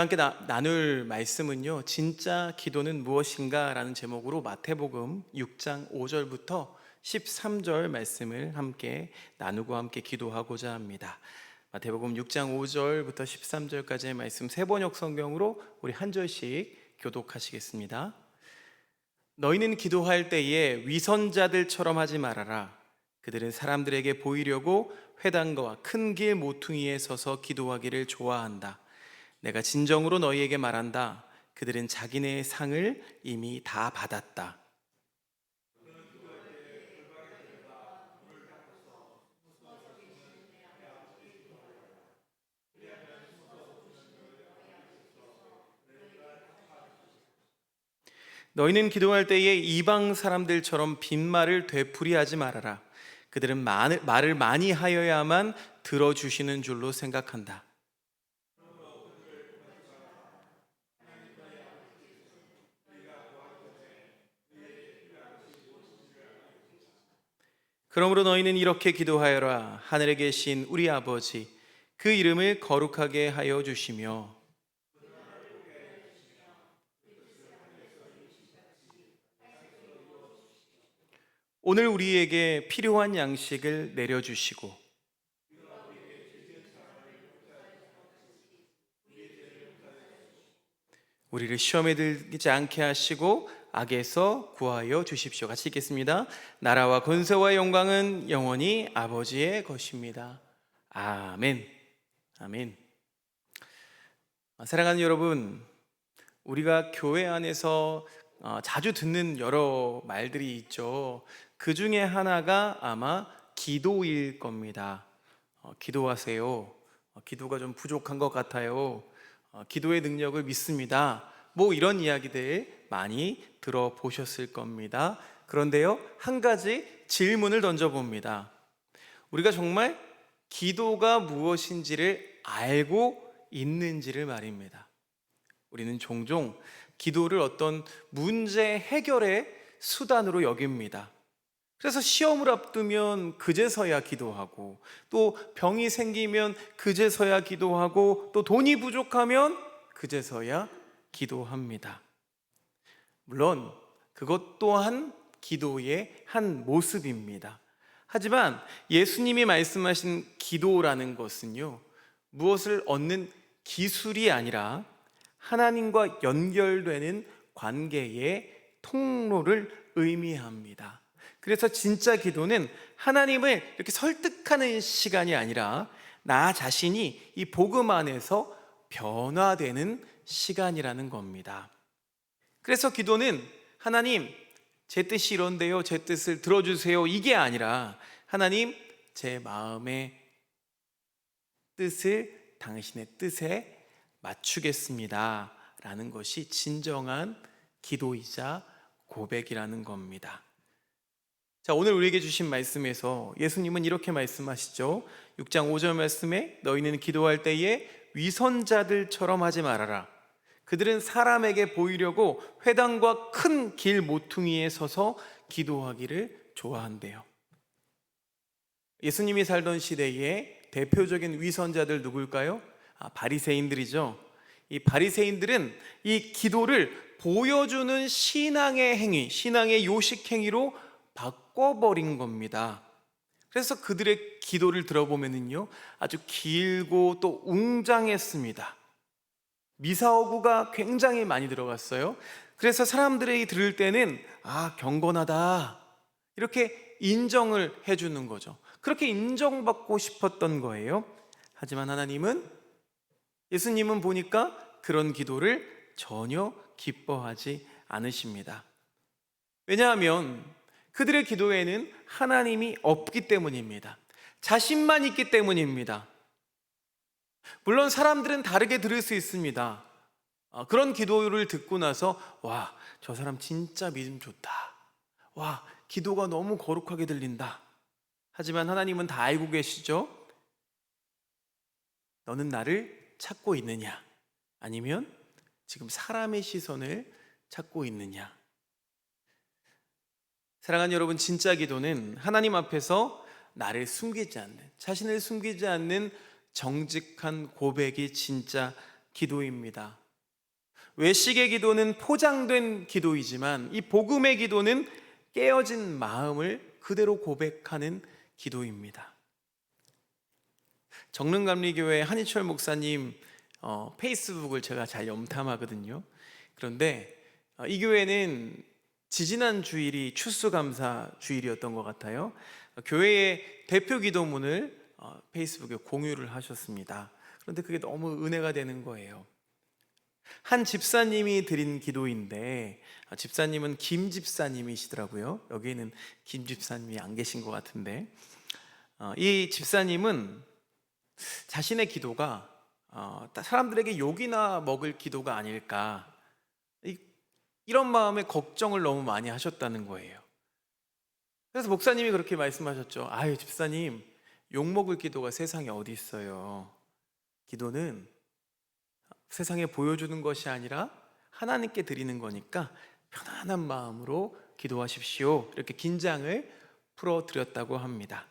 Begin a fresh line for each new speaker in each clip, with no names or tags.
함께 나눌 말씀은요, 진짜 기도는 무엇인가? 라는 제목으로 마태복음 6장 5절부터 13절 말씀을 함께 나누고 함께 기도하고자 합니다. 마태복음 6장 5절부터 13절까지의 말씀 세번역 성경으로 우리 한 절씩 교독하시겠습니다. 너희는 기도할 때에 위선자들처럼 하지 말아라. 그들은 사람들에게 보이려고 회당가와 큰 길 모퉁이에 서서 기도하기를 좋아한다. 내가 진정으로 너희에게 말한다. 그들은 자기네의 상을 이미 다 받았다. 너희는 기도할 때에 이방 사람들처럼 빈말을 되풀이하지 말아라. 그들은 말을 많이 하여야만 들어주시는 줄로 생각한다. 그러므로 너희는 이렇게 기도하여라. 하늘에 계신 우리 아버지, 그 이름을 거룩하게 하여 주시며 오늘 우리에게 필요한 양식을 내려주시고 우리를 시험에 들지 않게 하시고 악에서 구하여 주십시오. 같이 읽겠습니다. 나라와 권세와 영광은 영원히 아버지의 것입니다. 아멘. 아멘. 사랑하는 여러분, 우리가 교회 안에서 자주 듣는 여러 말들이 있죠. 그 중에 하나가 아마 기도일 겁니다. 기도하세요. 기도가 좀 부족한 것 같아요. 기도의 능력을 믿습니다. 뭐 이런 이야기들 많이 들어보셨을 겁니다. 그런데요, 한 가지 질문을 던져봅니다. 우리가 정말 기도가 무엇인지를 알고 있는지를 말입니다. 우리는 종종 기도를 어떤 문제 해결의 수단으로 여깁니다. 그래서 시험을 앞두면 그제서야 기도하고, 또 병이 생기면 그제서야 기도하고, 또 돈이 부족하면 그제서야 기도합니다. 물론 그것 또한 기도의 한 모습입니다. 하지만 예수님이 말씀하신 기도라는 것은요, 무엇을 얻는 기술이 아니라 하나님과 연결되는 관계의 통로를 의미합니다. 그래서 진짜 기도는 하나님을 이렇게 설득하는 시간이 아니라 나 자신이 이 복음 안에서 변화되는 시간이라는 겁니다. 그래서 기도는 하나님, 제 뜻이 이런데요, 제 뜻을 들어주세요, 이게 아니라 하나님, 제 마음의 뜻을 당신의 뜻에 맞추겠습니다 라는 것이 진정한 기도이자 고백이라는 겁니다. 자, 오늘 우리에게 주신 말씀에서 예수님은 이렇게 말씀하시죠. 6장 5절 말씀에 너희는 기도할 때에 위선자들처럼 하지 말아라. 그들은 사람에게 보이려고 회당과 큰 길 모퉁이에 서서 기도하기를 좋아한대요. 예수님이 살던 시대에 대표적인 위선자들 누굴까요? 바리새인들이죠. 이 바리새인들은 이 기도를 보여주는 신앙의 행위, 신앙의 요식 행위로 바꿔버린 겁니다. 그래서 그들의 기도를 들어보면요, 아주 길고 또 웅장했습니다. 미사오구가 굉장히 많이 들어갔어요. 그래서 사람들이 들을 때는 경건하다 이렇게 인정을 해주는 거죠. 그렇게 인정받고 싶었던 거예요. 하지만 예수님은 보니까 그런 기도를 전혀 기뻐하지 않으십니다. 왜냐하면 그들의 기도에는 하나님이 없기 때문입니다. 자신만 있기 때문입니다. 물론 사람들은 다르게 들을 수 있습니다. 그런 기도를 듣고 나서 와, 저 사람 진짜 믿음 좋다. 와, 기도가 너무 거룩하게 들린다. 하지만 하나님은 다 알고 계시죠? 너는 나를 찾고 있느냐? 아니면 지금 사람의 시선을 찾고 있느냐? 사랑하는 여러분, 진짜 기도는 하나님 앞에서 나를 숨기지 않는, 자신을 숨기지 않는 정직한 고백이 진짜 기도입니다. 외식의 기도는 포장된 기도이지만 이 복음의 기도는 깨어진 마음을 그대로 고백하는 기도입니다. 정릉감리교회 한희철 목사님 페이스북을 제가 잘 염탐하거든요. 그런데 이 교회는 지지난 주일이 추수감사 주일이었던 것 같아요. 교회의 대표 기도문을 페이스북에 공유를 하셨습니다. 그런데 그게 너무 은혜가 되는 거예요. 한 집사님이 드린 기도인데, 집사님은 김 집사님이시더라고요. 여기에는 김 집사님이 안 계신 것 같은데, 이 집사님은 자신의 기도가 사람들에게 욕이나 먹을 기도가 아닐까, 이런 마음의 걱정을 너무 많이 하셨다는 거예요. 그래서 목사님이 그렇게 말씀하셨죠. 아유, 집사님, 욕먹을 기도가 세상에 어디 있어요. 기도는 세상에 보여주는 것이 아니라 하나님께 드리는 거니까 편안한 마음으로 기도하십시오. 이렇게 긴장을 풀어드렸다고 합니다.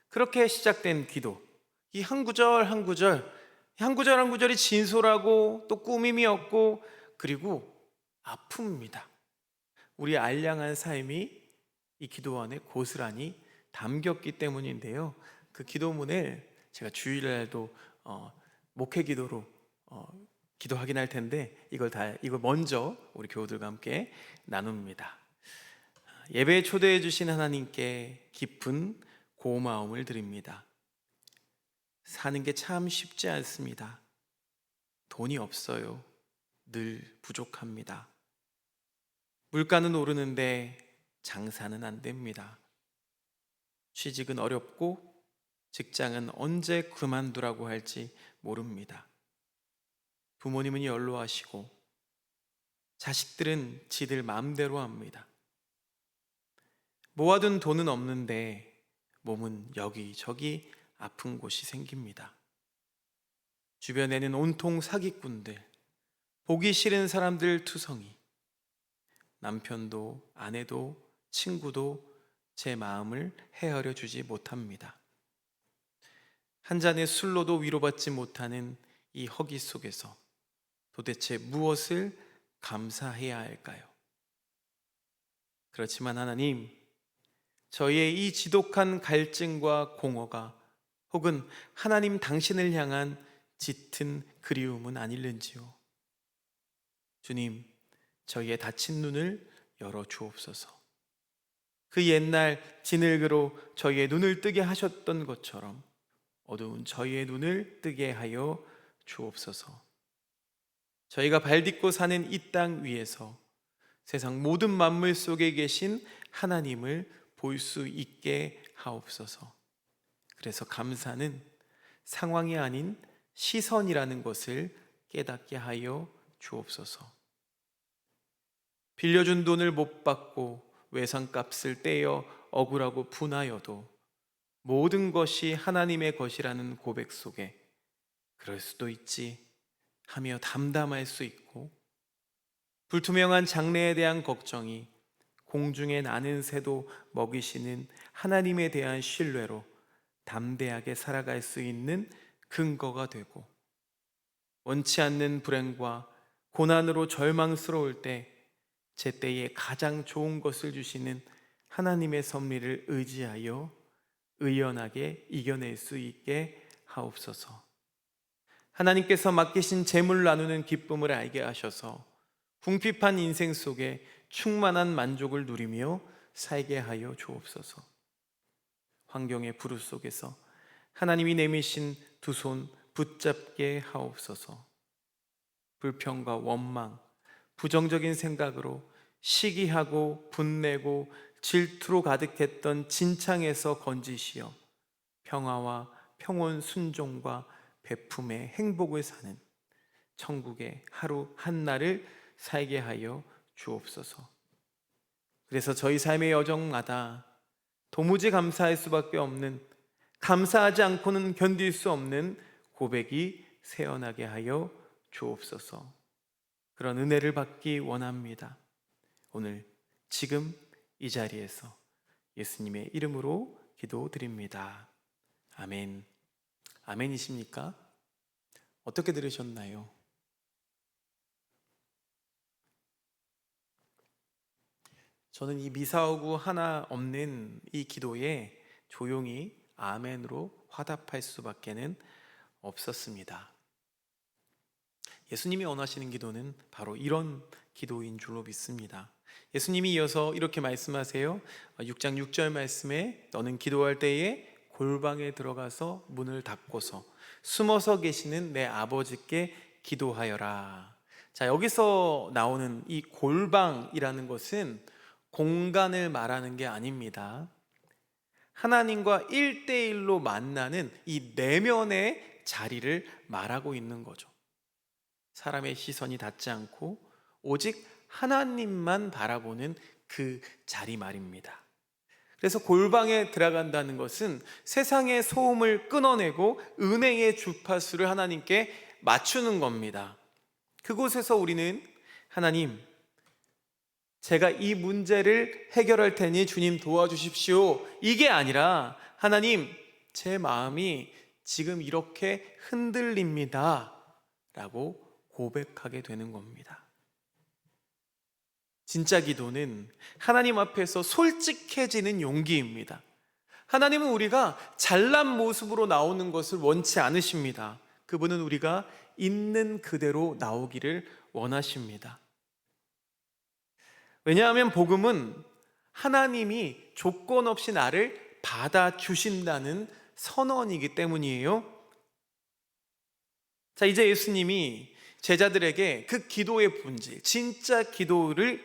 그렇게 시작된 기도, 이 한 구절 한 구절, 한 구절 한 구절이 진솔하고 또 꾸밈이 없고 그리고 아픕니다. 우리 알량한 삶이 이 기도 안에 고스란히 담겼기 때문인데요. 그 기도문을 제가 주일날도 목회 기도로 기도하긴 할 텐데 이걸 먼저 우리 교우들과 함께 나눕니다. 예배에 초대해 주신 하나님께 깊은 고마움을 드립니다. 사는 게 참 쉽지 않습니다. 돈이 없어요. 늘 부족합니다. 물가는 오르는데 장사는 안 됩니다. 취직은 어렵고 직장은 언제 그만두라고 할지 모릅니다. 부모님은 연로하시고 자식들은 지들 마음대로 합니다. 모아둔 돈은 없는데 몸은 여기저기 아픈 곳이 생깁니다. 주변에는 온통 사기꾼들, 보기 싫은 사람들 투성이. 남편도 아내도 친구도 제 마음을 헤아려 주지 못합니다. 한 잔의 술로도 위로받지 못하는 이 허기 속에서 도대체 무엇을 감사해야 할까요? 그렇지만 하나님, 저희의 이 지독한 갈증과 공허가 혹은 하나님 당신을 향한 짙은 그리움은 아닐는지요. 주님, 저희의 닫힌 눈을 열어 주옵소서. 그 옛날 진흙으로 저희의 눈을 뜨게 하셨던 것처럼 어두운 저희의 눈을 뜨게 하여 주옵소서. 저희가 발딛고 사는 이 땅 위에서 세상 모든 만물 속에 계신 하나님을 볼 수 있게 하옵소서. 그래서 감사는 상황이 아닌 시선이라는 것을 깨닫게 하여 주옵소서. 빌려준 돈을 못 받고 외상값을 떼어 억울하고 분하여도 모든 것이 하나님의 것이라는 고백 속에 그럴 수도 있지 하며 담담할 수 있고, 불투명한 장래에 대한 걱정이 공중에 나는 새도 먹이시는 하나님에 대한 신뢰로 담대하게 살아갈 수 있는 근거가 되고, 원치 않는 불행과 고난으로 절망스러울 때 제때에 가장 좋은 것을 주시는 하나님의 섭리를 의지하여 의연하게 이겨낼 수 있게 하옵소서. 하나님께서 맡기신 재물 나누는 기쁨을 알게 하셔서 궁핍한 인생 속에 충만한 만족을 누리며 살게 하여 주옵소서. 환경의 부르 속에서 하나님이 내미신 두 손 붙잡게 하옵소서. 불평과 원망, 부정적인 생각으로 시기하고 분내고 질투로 가득했던 진창에서 건지시어 평화와 평온 순종과 베품의 행복을 사는 천국의 하루 한날을 살게 하여 주옵소서. 그래서 저희 삶의 여정마다 도무지 감사할 수밖에 없는, 감사하지 않고는 견딜 수 없는 고백이 새어나게 하여 주옵소서. 그런 은혜를 받기 원합니다. 오늘 지금 이 자리에서 예수님의 이름으로 기도드립니다. 아멘. 아멘이십니까? 어떻게 들으셨나요? 저는 이 미사오구 하나 없는 이 기도에 조용히 아멘으로 화답할 수밖에는 없었습니다. 예수님이 원하시는 기도는 바로 이런 기도인 줄로 믿습니다. 예수님이 이어서 이렇게 말씀하세요. 6장 6절 말씀에 너는 기도할 때에 골방에 들어가서 문을 닫고서 숨어서 계시는 내 아버지께 기도하여라. 자, 여기서 나오는 이 골방이라는 것은 공간을 말하는 게 아닙니다. 하나님과 1대1로 만나는 이 내면의 자리를 말하고 있는 거죠. 사람의 시선이 닿지 않고 오직 하나님만 바라보는 그 자리 말입니다. 그래서 골방에 들어간다는 것은 세상의 소음을 끊어내고 은혜의 주파수를 하나님께 맞추는 겁니다. 그곳에서 우리는 하나님, 제가 이 문제를 해결할 테니 주님 도와주십시오, 이게 아니라 하나님, 제 마음이 지금 이렇게 흔들립니다 라고 고백하게 되는 겁니다. 진짜 기도는 하나님 앞에서 솔직해지는 용기입니다. 하나님은 우리가 잘난 모습으로 나오는 것을 원치 않으십니다. 그분은 우리가 있는 그대로 나오기를 원하십니다. 왜냐하면 복음은 하나님이 조건 없이 나를 받아주신다는 선언이기 때문이에요. 자, 이제 예수님이 제자들에게 그 기도의 본질, 진짜 기도를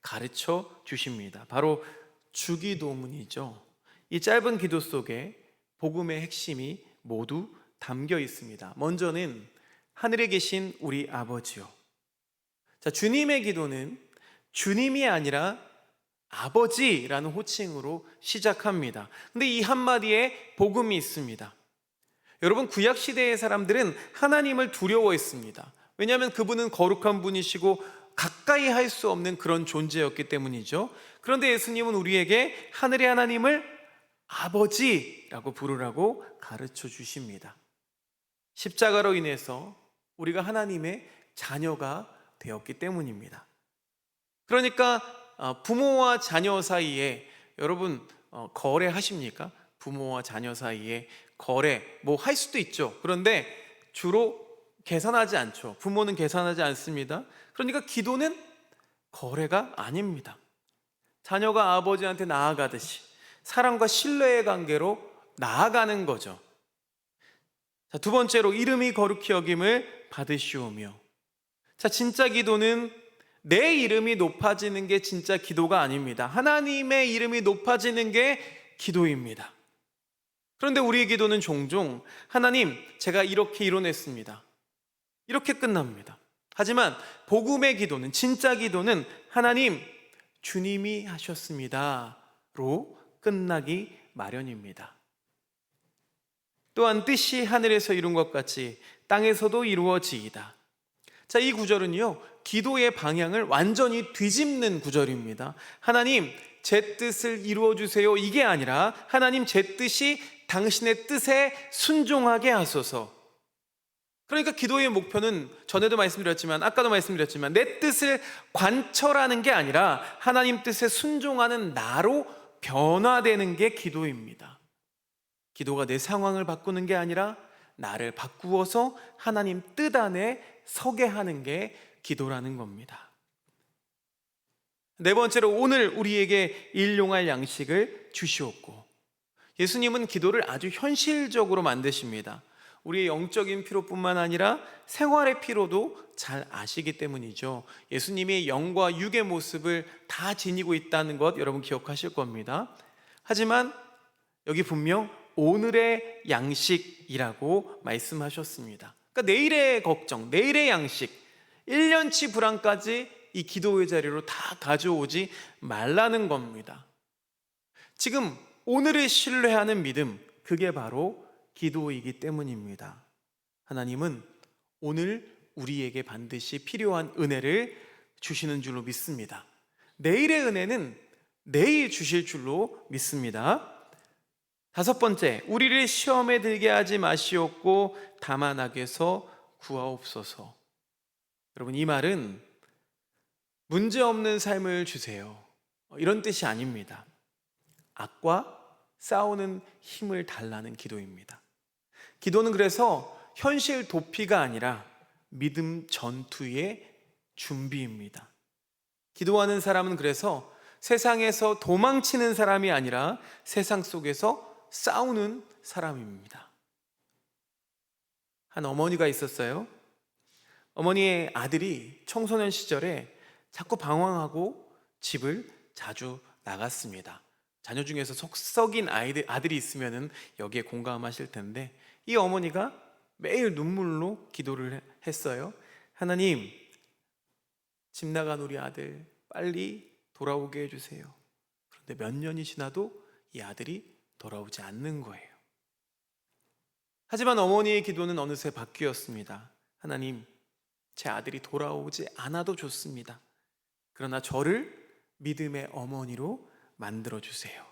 가르쳐 주십니다. 바로 주기도문이죠. 이 짧은 기도 속에 복음의 핵심이 모두 담겨 있습니다. 먼저는 하늘에 계신 우리 아버지요. 자, 주님의 기도는 주님이 아니라 아버지라는 호칭으로 시작합니다. 근데 이 한마디에 복음이 있습니다. 여러분, 구약 시대의 사람들은 하나님을 두려워했습니다. 왜냐하면 그분은 거룩한 분이시고 가까이 할 수 없는 그런 존재였기 때문이죠. 그런데 예수님은 우리에게 하늘의 하나님을 아버지라고 부르라고 가르쳐 주십니다. 십자가로 인해서 우리가 하나님의 자녀가 되었기 때문입니다. 그러니까 부모와 자녀 사이에 여러분 거래하십니까? 부모와 자녀 사이에 거래 뭐 할 수도 있죠. 그런데 주로 계산하지 않죠. 부모는 계산하지 않습니다. 그러니까 기도는 거래가 아닙니다. 자녀가 아버지한테 나아가듯이 사랑과 신뢰의 관계로 나아가는 거죠. 자, 두 번째로 이름이 거룩히 여김을 받으시오며. 자, 진짜 기도는 내 이름이 높아지는 게 진짜 기도가 아닙니다. 하나님의 이름이 높아지는 게 기도입니다. 그런데 우리의 기도는 종종 하나님, 제가 이렇게 이뤄냈습니다, 이렇게 끝납니다. 하지만 복음의 기도는, 진짜 기도는 하나님, 주님이 하셨습니다로 끝나기 마련입니다. 또한 뜻이 하늘에서 이룬 것 같이 땅에서도 이루어지이다. 자, 이 구절은요, 기도의 방향을 완전히 뒤집는 구절입니다. 하나님, 제 뜻을 이루어 주세요, 이게 아니라 하나님, 제 뜻이 당신의 뜻에 순종하게 하소서. 그러니까 기도의 목표는 전에도 말씀드렸지만, 아까도 말씀드렸지만, 내 뜻을 관철하는 게 아니라 하나님 뜻에 순종하는 나로 변화되는 게 기도입니다. 기도가 내 상황을 바꾸는 게 아니라 나를 바꾸어서 하나님 뜻 안에 서게 하는 게 기도라는 겁니다. 네 번째로, 오늘 우리에게 일용할 양식을 주시옵고. 예수님은 기도를 아주 현실적으로 만드십니다. 우리의 영적인 필요뿐만 아니라 생활의 필요도 잘 아시기 때문이죠. 예수님이 영과 육의 모습을 다 지니고 있다는 것 여러분 기억하실 겁니다. 하지만 여기 분명 오늘의 양식이라고 말씀하셨습니다. 그러니까 내일의 걱정, 내일의 양식, 1년치 불안까지 이 기도의 자리로 다 가져오지 말라는 겁니다. 지금 오늘을 신뢰하는 믿음, 그게 바로 기도이기 때문입니다. 하나님은 오늘 우리에게 반드시 필요한 은혜를 주시는 줄로 믿습니다. 내일의 은혜는 내일 주실 줄로 믿습니다. 다섯 번째, 우리를 시험에 들게 하지 마시옵고 다만 악에서 구하옵소서. 여러분, 이 말은 문제없는 삶을 주세요, 이런 뜻이 아닙니다. 악과 싸우는 힘을 달라는 기도입니다. 기도는 그래서 현실 도피가 아니라 믿음 전투의 준비입니다. 기도하는 사람은 그래서 세상에서 도망치는 사람이 아니라 세상 속에서 싸우는 사람입니다. 한 어머니가 있었어요. 어머니의 아들이 청소년 시절에 자꾸 방황하고 집을 자주 나갔습니다. 자녀 중에서 속 썩인 아들이 있으면 여기에 공감하실 텐데, 이 어머니가 매일 눈물로 기도를 했어요. 하나님, 집 나간 우리 아들 빨리 돌아오게 해주세요. 그런데 몇 년이 지나도 이 아들이 돌아오지 않는 거예요. 하지만 어머니의 기도는 어느새 바뀌었습니다. 하나님, 제 아들이 돌아오지 않아도 좋습니다. 그러나 저를 믿음의 어머니로 만들어주세요.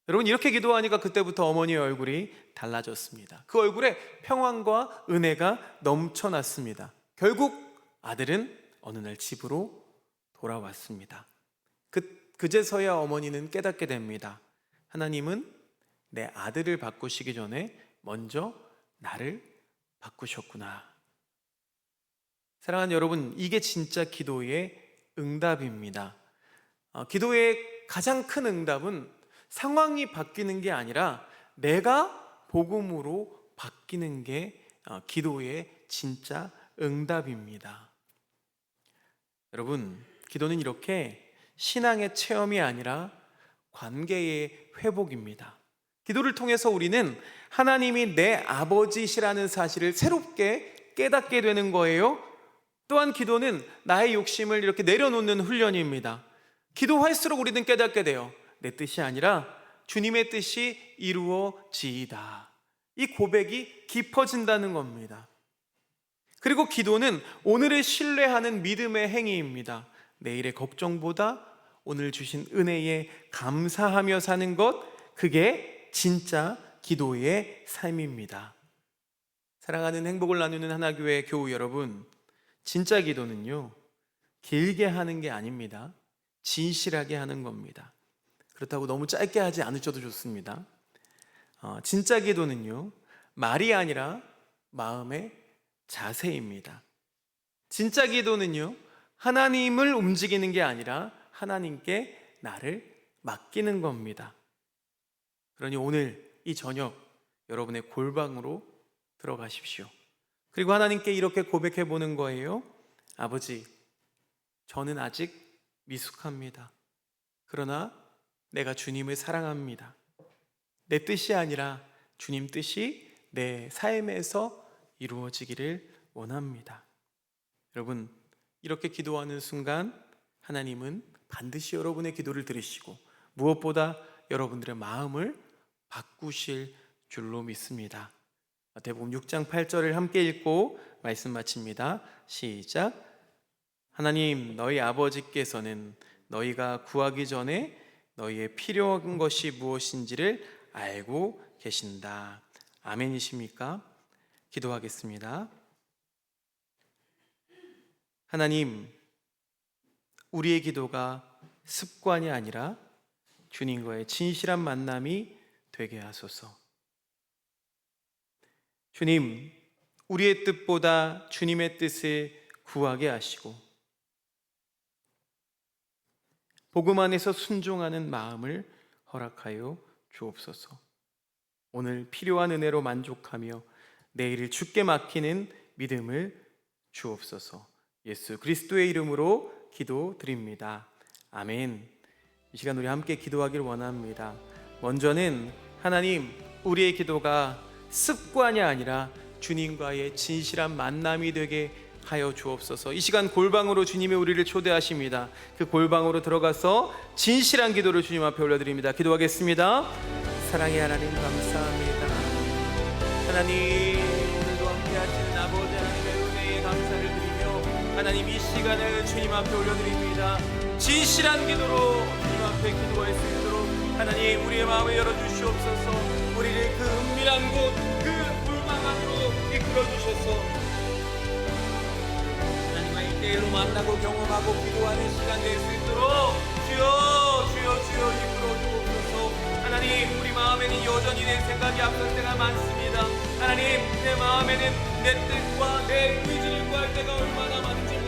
여러분, 이렇게 기도하니까 그때부터 어머니의 얼굴이 달라졌습니다. 그 얼굴에 평안과 은혜가 넘쳐났습니다. 결국 아들은 어느 날 집으로 돌아왔습니다. 그제서야 어머니는 깨닫게 됩니다. 하나님은 내 아들을 바꾸시기 전에 먼저 나를 바꾸셨구나. 사랑하는 여러분, 이게 진짜 기도의 응답입니다. 기도의 가장 큰 응답은 상황이 바뀌는 게 아니라 내가 복음으로 바뀌는 게 기도의 진짜 응답입니다. 여러분, 기도는 이렇게 신앙의 체험이 아니라 관계의 회복입니다. 기도를 통해서 우리는 하나님이 내 아버지시라는 사실을 새롭게 깨닫게 되는 거예요. 또한 기도는 나의 욕심을 이렇게 내려놓는 훈련입니다. 기도할수록 우리는 깨닫게 돼요. 내 뜻이 아니라 주님의 뜻이 이루어지이다. 이 고백이 깊어진다는 겁니다. 그리고 기도는 오늘을 신뢰하는 믿음의 행위입니다. 내일의 걱정보다 오늘 주신 은혜에 감사하며 사는 것, 그게 진짜 기도의 삶입니다. 사랑하는 행복을 나누는 하나교회 교우 여러분, 진짜 기도는요, 길게 하는 게 아닙니다. 진실하게 하는 겁니다. 그렇다고 너무 짧게 하지 않으셔도 좋습니다. 진짜 기도는요, 말이 아니라 마음의 자세입니다. 진짜 기도는요, 하나님을 움직이는 게 아니라 하나님께 나를 맡기는 겁니다. 그러니 오늘 이 저녁 여러분의 골방으로 들어가십시오. 그리고 하나님께 이렇게 고백해 보는 거예요. 아버지, 저는 아직 미숙합니다. 그러나 내가 주님을 사랑합니다. 내 뜻이 아니라 주님 뜻이 내 삶에서 이루어지기를 원합니다. 여러분, 이렇게 기도하는 순간 하나님은 반드시 여러분의 기도를 들으시고 무엇보다 여러분들의 마음을 바꾸실 줄로 믿습니다. 마태복음 6장 8절을 함께 읽고 말씀 마칩니다. 시작. 하나님, 너희 아버지께서는 너희가 구하기 전에 너희의 필요한 것이 무엇인지를 알고 계신다. 아멘이십니까? 기도하겠습니다. 하나님, 우리의 기도가 습관이 아니라 주님과의 진실한 만남이 되게 하소서. 주님, 우리의 뜻보다 주님의 뜻을 구하게 하시고 복음 안에서 순종하는 마음을 허락하여 주옵소서. 오늘 필요한 은혜로 만족하며 내일을 주께 맡기는 믿음을 주옵소서. 예수 그리스도의 이름으로 기도드립니다. 아멘. 이 시간 우리 함께 기도하길 원합니다. 먼저는 하나님, 우리의 기도가 습관이 아니라 주님과의 진실한 만남이 되게 하여 주옵소서. 이 시간 골방으로 주님의 우리를 초대하십니다. 그 골방으로 들어가서 진실한 기도를 주님 앞에 올려드립니다. 기도하겠습니다. 사랑의 하나님, 감사합니다. 하나님, 오늘도 함께 하시는 아버지 하나님의 은혜에 감사를 드리며 하나님, 이 시간을 주님 앞에 올려드립니다. 진실한 기도로 주님 앞에 기도할 수 있도록 하나님, 우리의 마음을 열어주시옵소서. 우리를 그 은밀한 곳, 그 불망 안으로 이끌어주셔서 하나님과 일대일로 만나고 경험하고 기도하는 시간 될 수 있도록 마음에는 여전히 내 생각이 앞설 때가 많습니다. 하나님, 내 마음에는 내 뜻과 내 의지를 구할 때가 얼마나 많은지